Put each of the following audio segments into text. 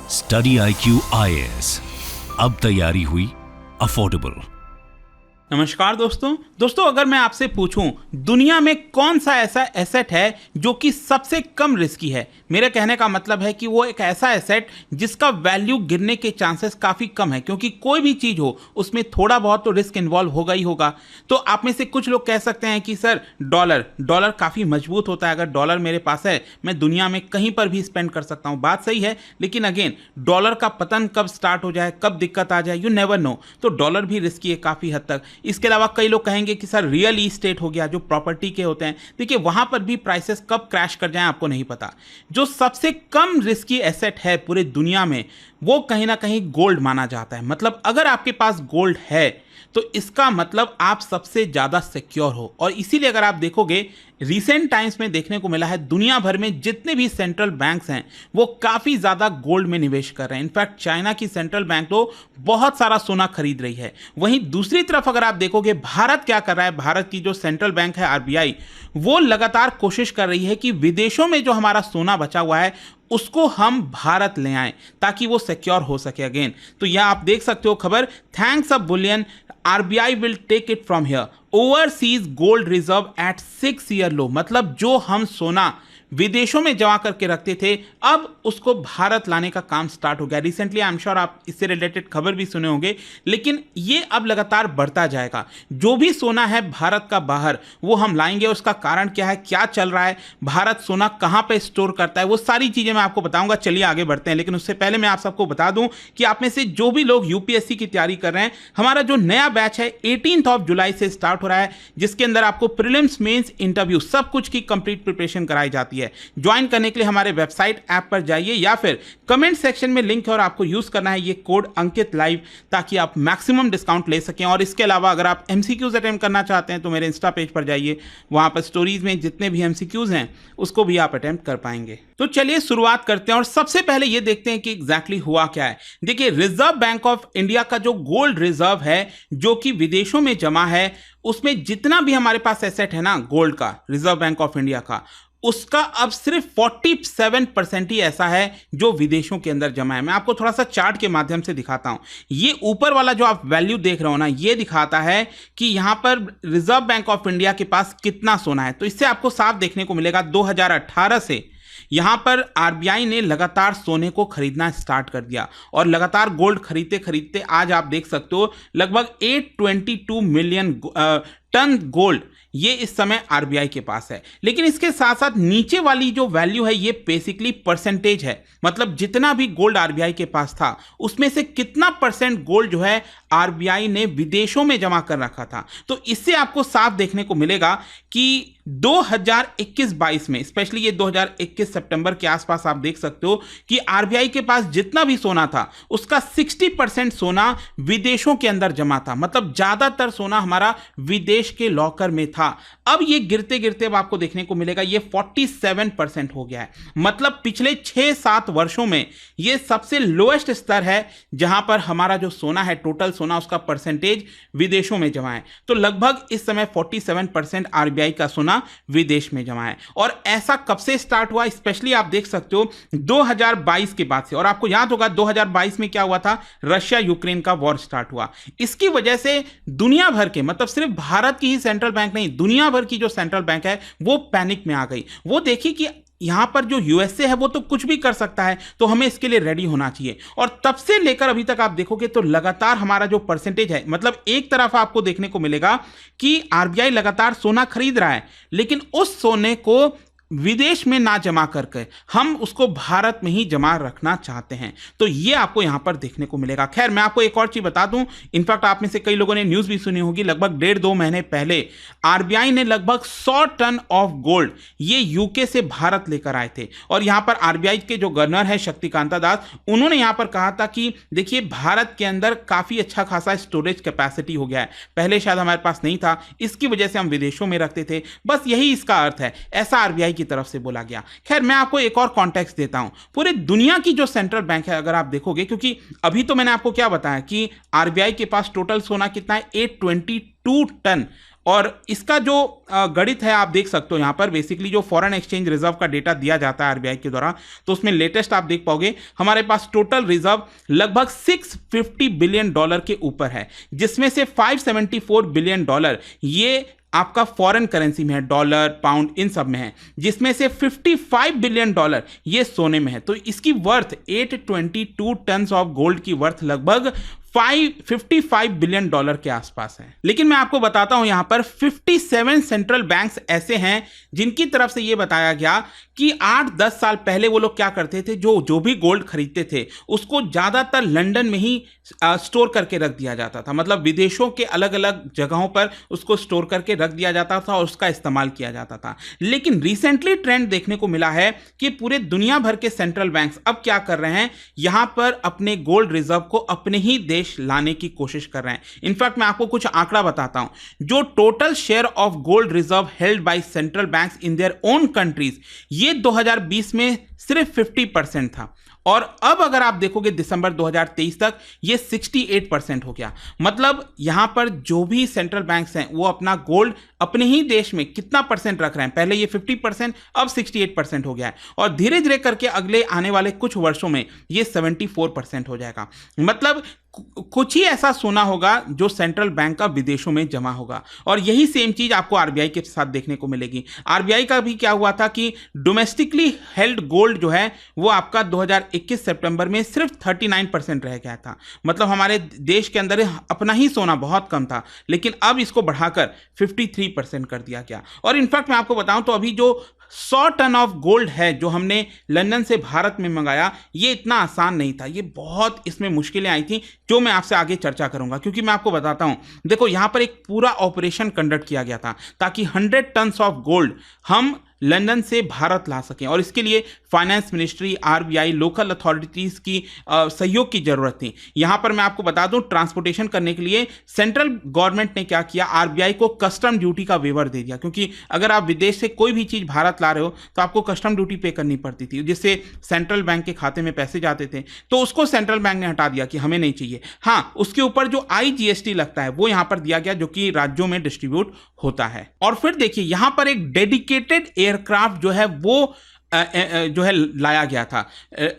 Study IQ IAS, अब तैयारी हुई अफोर्डेबल। नमस्कार दोस्तों अगर मैं आपसे पूछूं दुनिया में कौन सा ऐसा एसेट है जो कि सबसे कम रिस्की है, मेरे कहने का मतलब है कि वो एक ऐसा एसेट जिसका वैल्यू गिरने के चांसेस काफ़ी कम है, क्योंकि कोई भी चीज़ हो उसमें थोड़ा बहुत तो रिस्क इन्वॉल्व होगा ही होगा। तो आप में से कुछ लोग कह सकते हैं कि सर डॉलर काफ़ी मजबूत होता है, अगर डॉलर मेरे पास है मैं दुनिया में कहीं पर भी स्पेंड कर सकता हूँ। बात सही है, लेकिन अगेन डॉलर का पतन कब स्टार्ट हो जाए, कब दिक्कत आ जाए, यू नेवर नो। तो डॉलर भी रिस्की है काफ़ी हद तक। इसके अलावा कई लोग कहेंगे कि सर रियल इस्टेट हो गया, जो प्रॉपर्टी के होते हैं, देखिए वहां पर भी प्राइसेस कब क्रैश कर जाएं आपको नहीं पता। जो सबसे कम रिस्की एसेट है पूरे दुनिया में वो कहीं ना कहीं गोल्ड माना जाता है। मतलब अगर आपके पास गोल्ड है तो इसका मतलब आप सबसे ज़्यादा सिक्योर हो। और इसीलिए अगर आप देखोगे रिसेंट टाइम्स में देखने को मिला है दुनिया भर में जितने भी सेंट्रल बैंक्स हैं वो काफ़ी ज़्यादा गोल्ड में निवेश कर रहे हैं। इनफैक्ट चाइना की सेंट्रल बैंक तो बहुत सारा सोना खरीद रही है। वहीं दूसरी तरफ अगर आप देखोगे भारत क्या कर रहा है, भारत की जो सेंट्रल बैंक है RBI, वो लगातार कोशिश कर रही है कि विदेशों में जो हमारा सोना बचा हुआ है उसको हम भारत ले आएं ताकि वो सिक्योर हो सके अगेन। तो यह आप देख सकते हो खबर, thanks a bullion RBI will take it from here, overseas gold reserve at 6-year low. मतलब जो हम सोना विदेशों में जमा करके रखते थे अब उसको भारत लाने का काम स्टार्ट हो गया। रिसेंटली आई एम श्योर आप इससे रिलेटेड खबर भी सुने होंगे, लेकिन ये अब लगातार बढ़ता जाएगा। जो भी सोना है भारत का बाहर वो हम लाएंगे। उसका कारण क्या है, क्या चल रहा है, भारत सोना कहाँ पे स्टोर करता है, वो सारी चीज़ें मैं आपको बताऊंगा। चलिए आगे बढ़ते हैं, लेकिन उससे पहले मैं आप सबको बता दूं कि आप में से जो भी लोग UPSC की तैयारी कर रहे हैं, हमारा जो नया बैच है 18 जुलाई से स्टार्ट हो रहा है, जिसके अंदर आपको प्रीलिम्स मेंस इंटरव्यू सब कुछ की कंप्लीट प्रिपरेशन कराई जाती है। ज्वाइन करने के लिए हमारे वेबसाइट ऐप पर जाइए या फिर कमेंट सेक्शन में लिंक है और आपको यूज करना है ये कोड अंकित लाइव, ताकि आप मैक्सिमम डिस्काउंट ले सकें। और इसके अलावा अगर आप MCQs अटेम्प्ट करना चाहते हैं तो मेरे इंस्टा पेज पर जाइए, वहां पर स्टोरीज में जितने भी MCQs हैं उसको भी आप अटेम्प्ट कर पाएंगे। तो चलिए शुरुआत करते हैं और सबसे पहले ये देखते हैं कि एग्जैक्टली हुआ क्या है। देखिए रिजर्व बैंक ऑफ इंडिया का जो गोल्ड रिजर्व है जो कि विदेशों में जमा है, उसमें जितना भी हमारे पास एसेट है ना गोल्ड का, रिजर्व बैंक ऑफ इंडिया का, उसका अब सिर्फ 47% ही ऐसा है जो विदेशों के अंदर जमा है। मैं आपको थोड़ा सा चार्ट के माध्यम से दिखाता हूं। ये ऊपर वाला जो आप वैल्यू देख रहे हो ना, ये दिखाता है कि यहां पर रिजर्व बैंक ऑफ इंडिया के पास कितना सोना है। तो इससे आपको साफ देखने को मिलेगा 2018 से यहां पर RBI ने लगातार सोने को खरीदना स्टार्ट कर दिया और लगातार गोल्ड खरीदते खरीदते आज आप देख सकते हो लगभग 822 मिलियन टन गोल्ड ये इस समय RBI के पास है। लेकिन इसके साथ साथ नीचे वाली जो वैल्यू है ये बेसिकली परसेंटेज है, मतलब जितना भी गोल्ड RBI के पास था उसमें से कितना परसेंट गोल्ड जो है RBI ने विदेशों में जमा कर रखा था। तो इससे आपको साफ देखने को मिलेगा कि 2021-22 में, स्पेशली ये 2021 सितंबर के आसपास आप देख सकते हो कि RBI के पास जितना भी सोना था उसका 60% सोना विदेशों के अंदर जमा था। मतलब ज्यादातर सोना हमारा विदेश के लॉकर में था। अब ये गिरते गिरते अब आपको देखने को मिलेगा ये 47% हो गया है। मतलब पिछले 6-7 वर्षों में ये सबसे लोएस्ट स्तर है जहां पर हमारा जो सोना है, टोटल सोना, उसका परसेंटेज विदेशों में जमा है। तो लगभग इस समय 47% RBI का सोना विदेश में जमा है। और ऐसा कब से स्टार्ट हुआ, स्पेशली आप देख सकते हो 2022 के बाद से। और आपको याद होगा 2022 में क्या हुआ था, रशिया यूक्रेन का वॉर स्टार्ट हुआ। इसकी वजह से दुनिया भर के, मतलब सिर्फ भारत की ही सेंट्रल बैंक नहीं, दुनिया भर की जो सेंट्रल बैंक है वो पैनिक में आ गई। वो देखी कि यहां पर जो USA है वो तो कुछ भी कर सकता है, तो हमें इसके लिए रेडी होना चाहिए। और तब से लेकर अभी तक आप देखोगे तो लगातार हमारा जो परसेंटेज है, मतलब एक तरफ आपको देखने को मिलेगा कि RBI लगातार सोना खरीद रहा है, लेकिन उस सोने को विदेश में ना जमा करके हम उसको भारत में ही जमा रखना चाहते हैं। तो ये आपको यहां पर देखने को मिलेगा। खैर मैं आपको एक और चीज बता दूं, इनफैक्ट आप में से कई लोगों ने न्यूज भी सुनी होगी, लगभग 1.5-2 महीने पहले RBI ने लगभग 100 टन ऑफ गोल्ड ये UK से भारत लेकर आए थे। और यहां पर RBI के जो गवर्नर है शक्तिकांता दास, उन्होंने यहां पर कहा था कि देखिए भारत के अंदर काफी अच्छा खासा स्टोरेज कैपेसिटी हो गया है, पहले शायद हमारे पास नहीं था, इसकी वजह से हम विदेशों में रखते थे। बस यही इसका अर्थ है, ऐसा RBI की तरफ से बोला गया। खैर मैं आपको एक और कॉन्टेक्स्ट देता हूं। पूरे दुनिया की जो सेंट्रल बैंक है अगर आप देखोगे, क्योंकि अभी तो मैंने आपको क्या बताया कि RBI के पास टोटल सोना कितना है, 822 टन। और इसका जो गणित है आप देख सकते हो यहाँ पर, बेसिकली जो फॉरेन एक्सचेंज रिजर्व का डेटा दिया जाता है आरबीआई के द्वारा, तो उसमें लेटेस्ट आप देख पाओगे हमारे पास टोटल रिजर्व लगभग $650 बिलियन के ऊपर है, जिसमें से $574 बिलियन ये आपका फॉरेन करेंसी में है, डॉलर पाउंड इन सब में है, जिसमें से $55 बिलियन ये सोने में है। तो इसकी वर्थ 822 टन ऑफ गोल्ड की वर्थ लगभग $55 बिलियन के आसपास है। लेकिन मैं आपको बताता हूं यहां पर 57 सेंट्रल बैंक्स ऐसे हैं जिनकी तरफ से यह बताया गया कि 8-10 साल पहले वो लोग क्या करते थे, जो भी गोल्ड खरीदते थे उसको ज्यादातर लंदन में ही स्टोर करके रख दिया जाता था। मतलब विदेशों के अलग अलग जगहों पर उसको स्टोर करके रख दिया जाता था और उसका इस्तेमाल किया जाता था। लेकिन रिसेंटली ट्रेंड देखने को मिला है कि पूरे दुनिया भर के सेंट्रल बैंक्स अब क्या कर रहे हैं, यहां पर अपने गोल्ड रिजर्व को अपने ही देश लाने की कोशिश कर रहे हैं। इनफैक्ट मैं आपको कुछ आंकड़ा बताता हूं, जो total share of gold reserve held by central banks in their own countries, ये 2020 में सिर्फ 50% था, और अब अगर आप देखोगे दिसंबर 2023 तक ये 68% हो गया। मतलब यहां पर जो भी सेंट्रल बैंक्स हैं वो अपना गोल्ड अपने ही देश में कितना परसेंट रख रहे हैं, पहले ये 50%, अब 68% हो गया है, और धीरे धीरे करके अगले आने वाले कुछ वर्षों में ये 74% हो जाएगा। मतलब कुछ ही ऐसा सोना होगा जो सेंट्रल बैंक का विदेशों में जमा होगा, और यही सेम चीज आपको आरबीआई के साथ देखने को मिलेगी। आरबीआई का भी क्या हुआ था कि डोमेस्टिकली हेल्ड गोल्ड जो है वो आपका 2021 सितंबर में सिर्फ 39% रह गया था। मतलब हमारे देश के अंदर अपना ही सोना बहुत कम था, लेकिन अब इसको बढ़ाकर 53% कर दिया गया। और इनफैक्ट मैं आपको बताऊं तो अभी जो 100 टन ऑफ गोल्ड है जो हमने लंदन से भारत में मंगाया, ये इतना आसान नहीं था, ये बहुत इसमें मुश्किलें आई थी, जो मैं आपसे आगे चर्चा करूंगा। क्योंकि मैं आपको बताता हूं, देखो यहां पर एक पूरा ऑपरेशन कंडक्ट किया गया था ताकि 100 टन ऑफ गोल्ड हम लंदन से भारत ला सकें, और इसके लिए finance ministry, RBI, local authorities की सहयोग की जरूरत थी। यहां पर मैं आपको बता दूं, ट्रांसपोर्टेशन करने के लिए सेंट्रल गवर्नमेंट ने क्या किया, आरबीआई को कस्टम ड्यूटी का वेवर दे दिया, क्योंकि अगर आप विदेश से कोई भी चीज़ भारत ला रहे हो तो आपको कस्टम ड्यूटी पे करनी पड़ती थी, जिससे सेंट्रल बैंक के खाते में पैसे जाते थे। तो उसको सेंट्रल बैंक ने हटा दिया कि हमें नहीं चाहिए। हाँ, उसके ऊपर जो IGST लगता है वो यहां पर दिया गया, जो कि राज्यों में डिस्ट्रीब्यूट होता है। और फिर देखिए यहां पर एक डेडिकेटेड एयरक्राफ्ट जो है वो जो है लाया गया था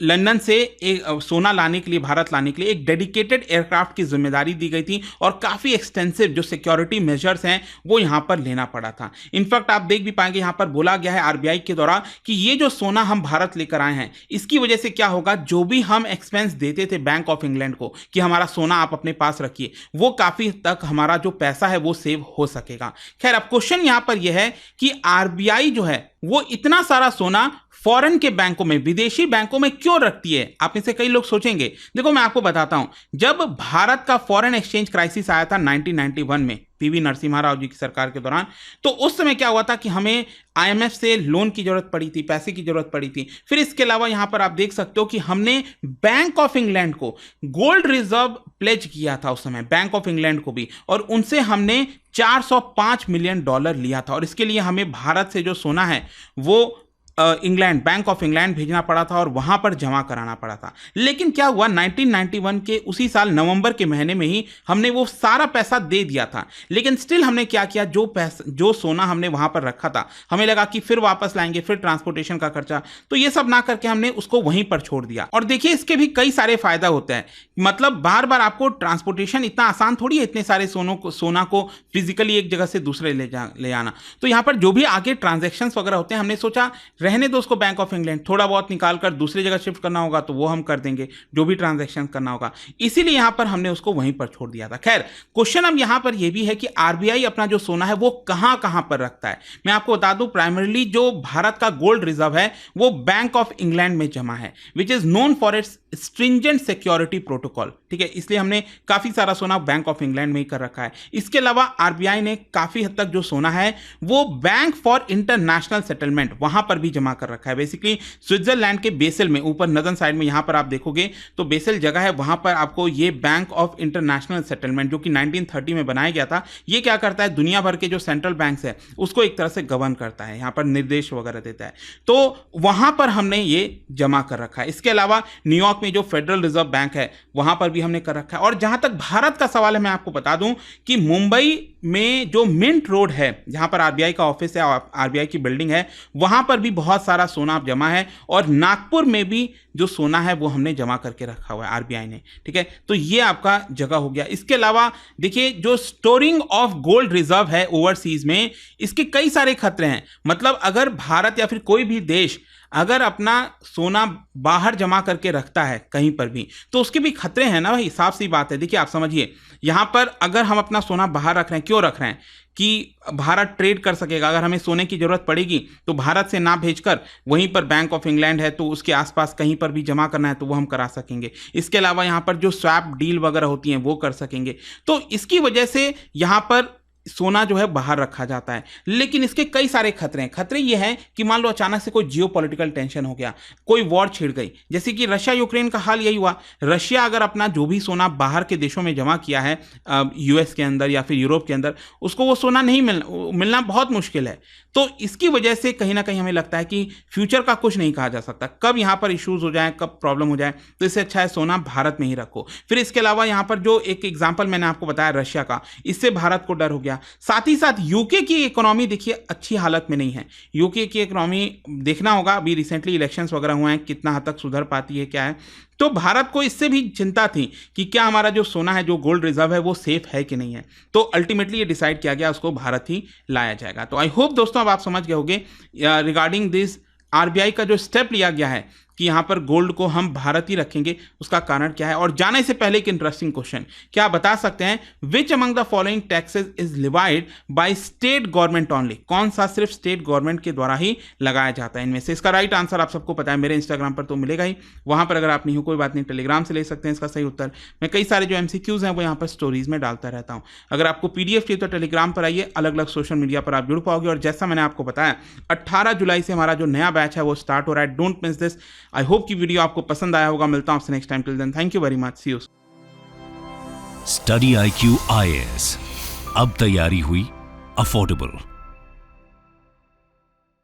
लंदन से सोना लाने के लिए, भारत लाने के लिए एक डेडिकेटेड एयरक्राफ्ट की जिम्मेदारी दी गई थी, और काफ़ी एक्सटेंसिव जो सिक्योरिटी मेजर्स हैं वो यहाँ पर लेना पड़ा था। इनफैक्ट आप देख भी पाएंगे यहाँ पर बोला गया है आरबीआई के द्वारा कि ये जो सोना हम भारत लेकर आए हैं, इसकी वजह से क्या होगा, जो भी हम एक्सपेंस देते थे बैंक ऑफ इंग्लैंड को कि हमारा सोना आप अपने पास रखिए, वो काफ़ी तक हमारा जो पैसा है वो सेव हो सकेगा। खैर, अब क्वेश्चन यहाँ पर यह है कि आरबीआई जो है वो इतना सारा सोना फॉरेन के बैंकों में, विदेशी बैंकों में क्यों रखती है? आप में से कई लोग सोचेंगे। देखो मैं आपको बताता हूं, जब भारत का फॉरेन एक्सचेंज क्राइसिस आया था 1991 में पीवी नरसिम्हा राव जी की सरकार के दौरान, तो उस समय क्या हुआ था कि हमें IMF से लोन की जरूरत पड़ी थी, पैसे की जरूरत पड़ी थी। फिर इसके अलावा यहां पर आप देख सकते हो कि हमने बैंक ऑफ इंग्लैंड को गोल्ड रिजर्व प्लेज किया था उस समय, बैंक ऑफ इंग्लैंड को भी, और उनसे हमने $405 मिलियन लिया था, और इसके लिए हमें भारत से जो सोना है वो इंग्लैंड, बैंक ऑफ इंग्लैंड भेजना पड़ा था और वहां पर जमा कराना पड़ा था। लेकिन क्या हुआ, 1991 के उसी साल नवंबर के महीने में ही हमने वो सारा पैसा दे दिया था। लेकिन स्टिल हमने क्या किया, जो सोना हमने वहां पर रखा था, हमें लगा कि फिर वापस लाएंगे, फिर ट्रांसपोर्टेशन का खर्चा, तो ये सब ना करके हमने उसको वहीं पर छोड़ दिया। और देखिए इसके भी कई सारे फायदा होते हैं। मतलब बार बार आपको ट्रांसपोर्टेशन इतना आसान थोड़ी है, इतने सारे सोना को फिजिकली एक जगह से दूसरे ले आना। तो यहाँ पर जो भी आगे ट्रांजेक्शन्स वगैरह होते हैं, हमने सोचा रहने दो उसको बैंक ऑफ इंग्लैंड, थोड़ा बहुत निकाल कर दूसरी जगह शिफ्ट करना होगा तो वो हम कर देंगे, जो भी ट्रांजैक्शन करना होगा। इसीलिए यहां पर हमने उसको वहीं पर छोड़ दिया था। खैर, क्वेश्चन अब यहां पर यह भी है कि आरबीआई अपना जो सोना है वो कहां कहां पर रखता है। मैं आपको बता दूं, प्राइमरीली जो भारत का गोल्ड रिजर्व है वो बैंक ऑफ इंग्लैंड में जमा है, which is known for its stringent security protocol. ठीक है, इसलिए हमने काफी सारा सोना बैंक ऑफ इंग्लैंड में ही कर रखा है। इसके अलावा आरबीआई ने काफी हद तक जो सोना है वो बैंक फॉर इंटरनेशनल सेटलमेंट, वहां पर भी जमा कर रखा है। बेसिकली स्विट्जरलैंड के बेसल में ऊपर नदन साइड में यहाँ पर आप देखोगे तो बेसल जगह है, वहाँ पर आपको ये बैंक ऑफ इंटरनेशनल सेटलमेंट जो कि 1930 में बनाया गया था, ये क्या करता है, दुनिया भर के जो सेंट्रल बैंक्स है उसको एक तरह से गवर्न करता है, यहाँ पर निर्देश वगैरह देता है। तो वहाँ पर हमने ये जमा कर रखा है। इसके अलावा न्यूयॉर्क में जो फेडरल रिजर्व बैंक है वहाँ पर भी हमने कर रखा है। और जहाँ तक भारत का सवाल है, मैं आपको बता दूं कि मुंबई में जो मिंट रोड है जहाँ पर आरबीआई का ऑफिस है, आरबीआई की बिल्डिंग है, वहाँ पर भी बहुत सारा सोना जमा है। और नागपुर में भी जो सोना है वो हमने जमा करके रखा हुआ है आरबीआई ने, ठीक है। तो ये आपका जगह हो गया। इसके अलावा देखिए जो स्टोरिंग ऑफ गोल्ड रिजर्व है ओवरसीज में, इसके कई सारे खतरे हैं। मतलब अगर भारत या फिर कोई भी देश अगर अपना सोना बाहर जमा करके रखता है कहीं पर भी, तो उसके भी खतरे हैं ना भाई, साफ सी बात है। देखिए आप समझिए, यहाँ पर अगर हम अपना सोना बाहर रख रहे हैं, क्यों रख रहे हैं कि भारत ट्रेड कर सकेगा। अगर हमें सोने की जरूरत पड़ेगी तो भारत से ना भेजकर वहीं पर बैंक ऑफ इंग्लैंड है तो उसके आसपास कहीं पर भी जमा करना है तो वो हम करा सकेंगे। इसके अलावा यहाँ पर जो स्वैप डील वगैरह होती हैं वो कर सकेंगे। तो इसकी वजह से यहाँ पर सोना जो है बाहर रखा जाता है। लेकिन इसके कई सारे खतरे हैं। खतरे ये हैं कि मान लो अचानक से कोई जियोपॉलिटिकल टेंशन हो गया, कोई वॉर छिड़ गई, जैसे कि रशिया यूक्रेन का हाल यही हुआ। रशिया अगर अपना जो भी सोना बाहर के देशों में जमा किया है, यूएस के अंदर या फिर यूरोप के अंदर, उसको वो सोना नहीं मिलना बहुत मुश्किल है। तो इसकी वजह से कहीं ना कहीं हमें लगता है कि फ्यूचर का कुछ नहीं कहा जा सकता, कब यहाँ पर इश्यूज हो जाए, कब प्रॉब्लम हो जाए। तो इससे अच्छा है सोना भारत में ही रखो। फिर इसके अलावा यहाँ पर जो एक एग्जाम्पल मैंने आपको बताया रशिया का, इससे भारत को डर हो गया। साथ ही साथ यूके की इकोनॉमी देखिए अच्छी हालत में नहीं है। यूके की इकोनॉमी देखना होगा, अभी रिसेंटली इलेक्शंस वगैरह हुए हैं, कितना हद तक सुधर पाती है, क्या है। तो भारत को इससे भी चिंता थी कि क्या हमारा जो सोना है, जो गोल्ड रिजर्व है, वो सेफ है कि नहीं है। तो अल्टीमेटली ये डिसाइड किया गया उसको भारत ही लाया जाएगा। तो आई होप दोस्तों अब आप समझ गए होंगे रिगार्डिंग दिस आरबीआई का जो स्टेप लिया गया है कि यहाँ पर गोल्ड को हम भारत ही रखेंगे, उसका कारण क्या है। और जाने से पहले एक इंटरेस्टिंग क्वेश्चन, क्या आप बता सकते हैं which among the following taxes is levied by state government only. कौन सा सिर्फ स्टेट गवर्नमेंट के द्वारा ही लगाया जाता है इनमें से। इसका राइट आंसर आप सबको पता है, मेरे इंस्टाग्राम पर तो मिलेगा ही, वहां पर अगर आप नहीं हो कोई बात नहीं, टेलीग्राम से ले सकते हैं इसका सही उत्तर। मैं कई सारे जो एमसीक्यूज हैं वो यहाँ पर स्टोरीज में डालता रहता हूँ। अगर आपको पीडीएफ चाहिए तो टेलीग्राम पर आइए, अलग अलग सोशल मीडिया पर आप जुड़ पाओगे। और जैसा मैंने आपको बताया 18 जुलाई से हमारा जो नया बैच है वो स्टार्ट हो रहा है, don't miss this. I hope कि वीडियो आपको पसंद आया होगा। मिलता हूं आपसे next time, till then thank you very much, see you. Study IQ IAS, अब तैयारी हुई अफोर्डेबल।